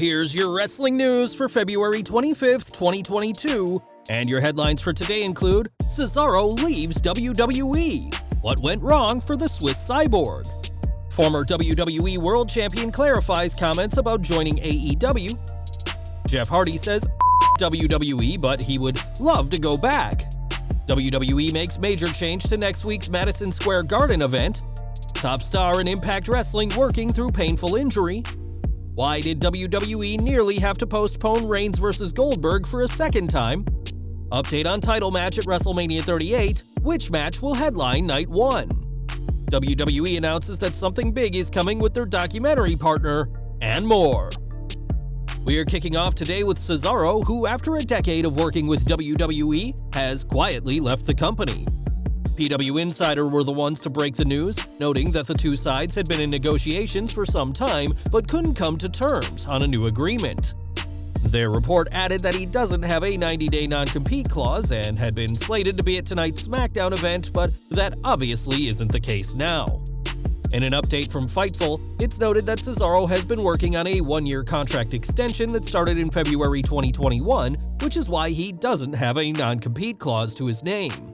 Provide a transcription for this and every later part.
Here's your wrestling news for February 25th, 2022, and your headlines for today include Cesaro leaves WWE. What went wrong for the Swiss Cyborg? Former WWE World Champion clarifies comments about joining AEW. Jeff Hardy says WWE, but he would love to go back. WWE makes major change to next week's Madison Square Garden event. Top star in Impact Wrestling working through painful injury. Why did WWE nearly have to postpone Reigns vs. Goldberg for a second time? Update on title match at WrestleMania 38. Which match will headline Night 1? WWE announces that something big is coming with their documentary partner, and more. We are kicking off today with Cesaro, who after a decade of working with WWE, has quietly left the company. PW Insider were the ones to break the news, noting that the two sides had been in negotiations for some time but couldn't come to terms on a new agreement. Their report added that he doesn't have a 90-day non-compete clause and had been slated to be at tonight's SmackDown event, but that obviously isn't the case now. In an update from Fightful, it's noted that Cesaro has been working on a one-year contract extension that started in February 2021, which is why he doesn't have a non-compete clause to his name.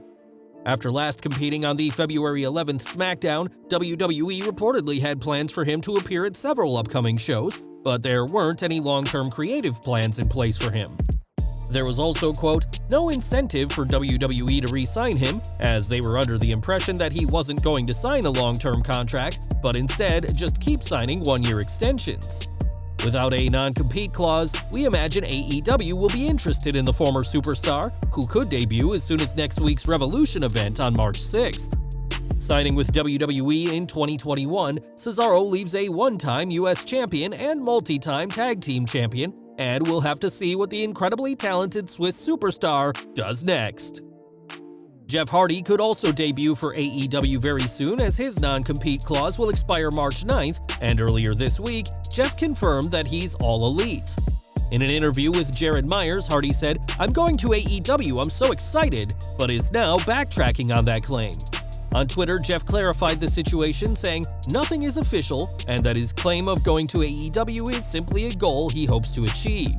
After last competing on the February 11th SmackDown, WWE reportedly had plans for him to appear at several upcoming shows, but there weren't any long-term creative plans in place for him. There was also, quote, no incentive for WWE to re-sign him, as they were under the impression that he wasn't going to sign a long-term contract, but instead just keep signing one-year extensions. Without a non-compete clause, we imagine AEW will be interested in the former superstar, who could debut as soon as next week's Revolution event on March 6th. Signing with WWE in 2021, Cesaro leaves a one-time US champion and multi-time tag team champion, and we'll have to see what the incredibly talented Swiss superstar does next. Jeff Hardy could also debut for AEW very soon, as his non-compete clause will expire March 9th, and earlier this week, Jeff confirmed that he's all elite. In an interview with Jared Myers, Hardy said, "I'm going to AEW, I'm so excited," but is now backtracking on that claim. On Twitter, Jeff clarified the situation, saying nothing is official and that his claim of going to AEW is simply a goal he hopes to achieve.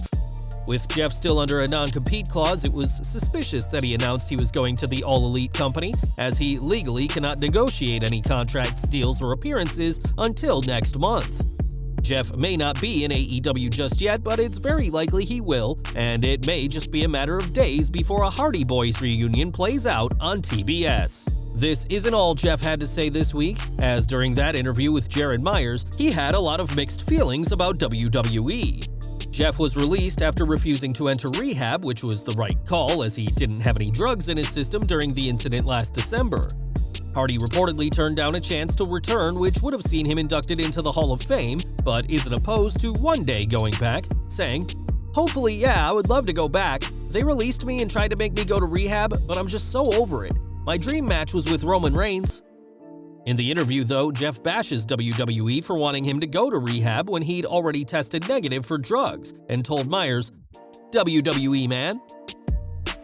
With Jeff still under a non-compete clause, it was suspicious that he announced he was going to the All Elite company, as he legally cannot negotiate any contracts, deals, or appearances until next month. Jeff may not be in AEW just yet, but it's very likely he will, and it may just be a matter of days before a Hardy Boys reunion plays out on TBS. This isn't all Jeff had to say this week, as during that interview with Jared Myers, he had a lot of mixed feelings about WWE. Jeff was released after refusing to enter rehab, which was the right call as he didn't have any drugs in his system during the incident last December. Hardy reportedly turned down a chance to return, which would have seen him inducted into the Hall of Fame, but isn't opposed to one day going back, saying, "Hopefully, yeah, I would love to go back. They released me and tried to make me go to rehab, but I'm just so over it. My dream match was with Roman Reigns." In the interview, though, Jeff bashes WWE for wanting him to go to rehab when he'd already tested negative for drugs, and told Myers, "WWE, man."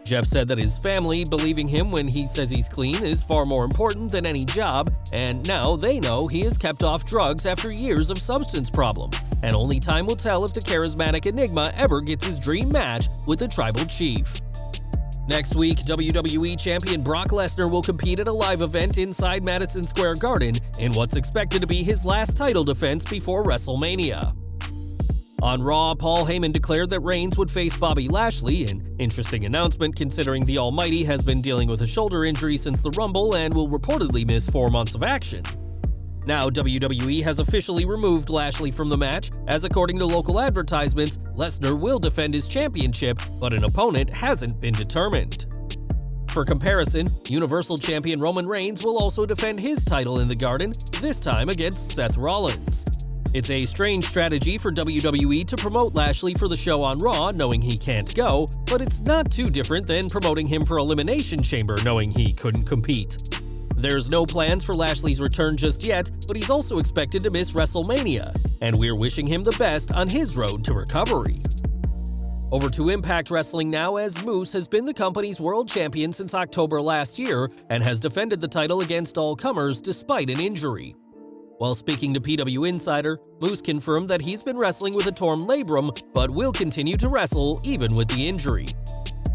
Jeff said that his family believing him when he says he's clean is far more important than any job, and now they know he has kept off drugs after years of substance problems, and only time will tell if the charismatic enigma ever gets his dream match with the Tribal Chief. Next week, WWE Champion Brock Lesnar will compete at a live event inside Madison Square Garden in what's expected to be his last title defense before WrestleMania. On Raw, Paul Heyman declared that Reigns would face Bobby Lashley, an interesting announcement considering the Almighty has been dealing with a shoulder injury since the Rumble and will reportedly miss 4 months of action. Now, WWE has officially removed Lashley from the match, as according to local advertisements, Lesnar will defend his championship, but an opponent hasn't been determined. For comparison, Universal Champion Roman Reigns will also defend his title in the Garden, this time against Seth Rollins. It's a strange strategy for WWE to promote Lashley for the show on Raw, knowing he can't go, but it's not too different than promoting him for Elimination Chamber, knowing he couldn't compete. There's no plans for Lashley's return just yet, but he's also expected to miss WrestleMania, and we're wishing him the best on his road to recovery. Over to Impact Wrestling now, as Moose has been the company's world champion since October last year and has defended the title against all comers despite an injury. While speaking to PW Insider, Moose confirmed that he's been wrestling with a torn labrum but will continue to wrestle even with the injury.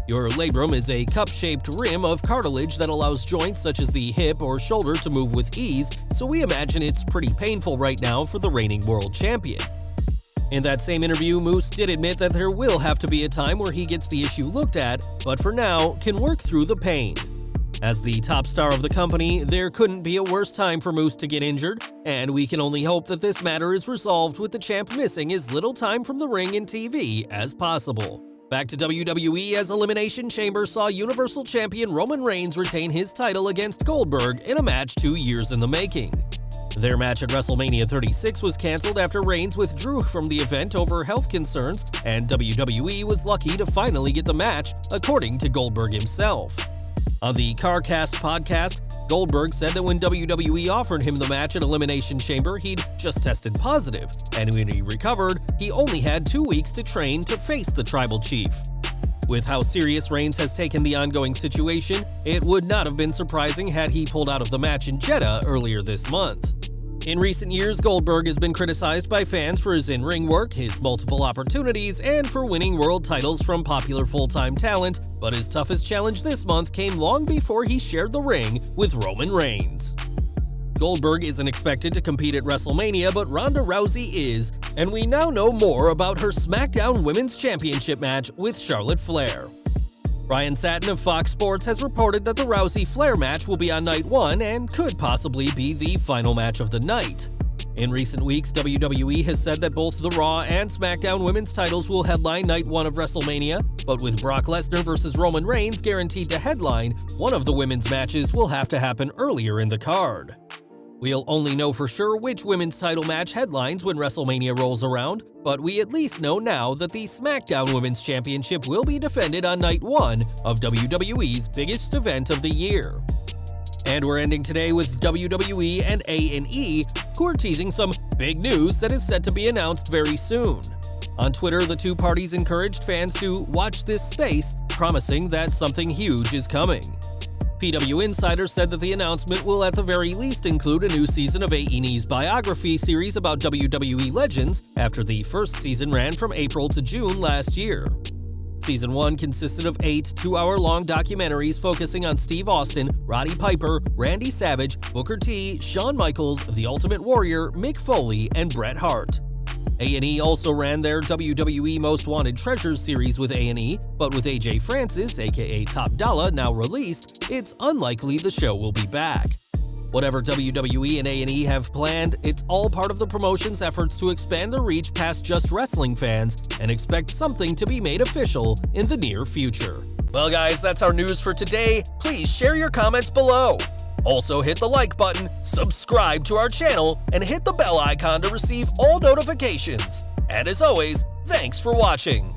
Your labrum is a cup-shaped rim of cartilage that allows joints such as the hip or shoulder to move with ease, so we imagine it's pretty painful right now for the reigning world champion. In that same interview, Moose did admit that there will have to be a time where he gets the issue looked at, but for now, can work through the pain. As the top star of the company, there couldn't be a worse time for Moose to get injured, and we can only hope that this matter is resolved with the champ missing as little time from the ring and TV as possible. Back to WWE, as Elimination Chamber saw Universal Champion Roman Reigns retain his title against Goldberg in a match 2 years in the making. Their match at WrestleMania 36 was cancelled after Reigns withdrew from the event over health concerns, and WWE was lucky to finally get the match, according to Goldberg himself. On the CarCast podcast, Goldberg said that when WWE offered him the match at Elimination Chamber, he'd just tested positive, and when he recovered, he only had 2 weeks to train to face the Tribal Chief. With how serious Reigns has taken the ongoing situation, it would not have been surprising had he pulled out of the match in Jeddah earlier this month. In recent years, Goldberg has been criticized by fans for his in-ring work, his multiple opportunities, and for winning world titles from popular full-time talent, but his toughest challenge this month came long before he shared the ring with Roman Reigns. Goldberg isn't expected to compete at WrestleMania, but Ronda Rousey is, and we now know more about her SmackDown Women's Championship match with Charlotte Flair. Ryan Satin of Fox Sports has reported that the Rousey-Flair match will be on Night 1 and could possibly be the final match of the night. In recent weeks, WWE has said that both the Raw and SmackDown Women's titles will headline Night 1 of WrestleMania, but with Brock Lesnar versus Roman Reigns guaranteed to headline, one of the women's matches will have to happen earlier in the card. We'll only know for sure which women's title match headlines when WrestleMania rolls around, but we at least know now that the SmackDown Women's Championship will be defended on Night 1 of WWE's biggest event of the year. And we're ending today with WWE and A&E, who are teasing some big news that is set to be announced very soon. On Twitter, the two parties encouraged fans to watch this space, promising that something huge is coming. PW Insider said that the announcement will at the very least include a new season of A&E's biography series about WWE legends after the first season ran from April to June last year. Season 1 consisted of 8 2-hour-long documentaries focusing on Steve Austin, Roddy Piper, Randy Savage, Booker T, Shawn Michaels, The Ultimate Warrior, Mick Foley, and Bret Hart. A&E also ran their WWE Most Wanted Treasures series with A&E, but with AJ Francis, aka Top Dollar, now released, it's unlikely the show will be back. Whatever WWE and A&E have planned, it's all part of the promotion's efforts to expand their reach past just wrestling fans and expect something to be made official in the near future. Well guys, that's our news for today. Please share your comments below. Also hit the like button, subscribe to our channel, and hit the bell icon to receive all notifications. And as always, thanks for watching.